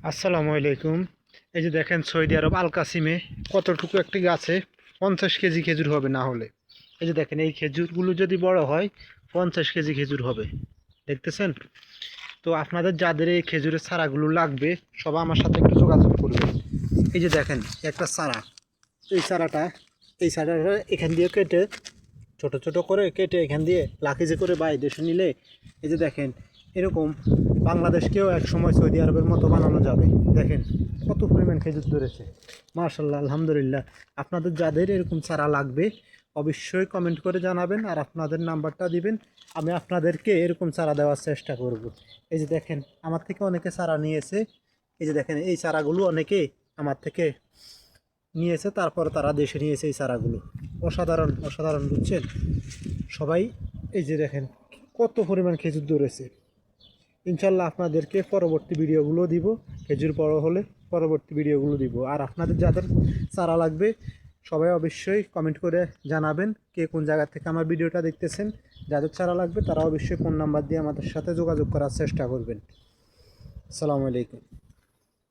আসসালামু আলাইকুম। এই যে দেখেন সৌদি আরব আল কাসিমে কতটুকু একটি গাছে 50 কেজি খেজুর হবে না হলে। এই যে দেখেন এই খেজুরগুলো যদি বড় হয় 50 কেজি খেজুর হবে, দেখতেছেন? তো আপনাদের যাদের এই খেজুরের চারাগুলো লাগবে সবাই আমার সাথে একটু যোগাযোগ করবেন। এই যে দেখেন একটা চারা, এই চারাটা এখান দিয়ে কেটে ছোট ছোট করে কেটে এখান দিয়ে লাখিজে করে বাই দেশে নিলে এই যে দেখেন এরকম বাংলাদেশকেও এক সময় সৌদি আরবের মতো বানানো যাবে। দেখেন কত পরিমাণ খেজুর ধরেছে, মাশাল্লাহ আলহামদুলিল্লাহ। আপনাদের যাদের এরকম চারা লাগবে অবশ্যই কমেন্ট করে জানাবেন আর আপনাদের নাম্বারটা দিবেন, আমি আপনাদেরকে এরকম চারা দেওয়ার চেষ্টা করব। এই যে দেখেন আমার থেকে অনেকে চারা নিয়েছে, এই যে দেখেন এই চারাগুলো অনেকে আমার থেকে নিয়েছে, তারপর তারা দেশে নিয়েছে এই চারাগুলো। অসাধারণ অসাধারণ, বুঝছেন সবাই? এই যে দেখেন কত পরিমাণ খেজুর ধরেছে। ইনশাল্লাহ আপনাদেরকে পরবর্তী ভিডিওগুলো দিব, খেজুর বড় হলে পরবর্তী ভিডিওগুলো দিব। আর আপনাদের যাদের চারা লাগবে সবাই অবশ্যই কমেন্ট করে জানাবেন কে কোন জায়গা থেকে আমার ভিডিওটা দেখতেছেন। যাদের চারা লাগবে তারা অবশ্যই ফোন নাম্বার দিয়ে আমাদের সাথে যোগাযোগ করার চেষ্টা করবেন। আসসালামু আলাইকুম।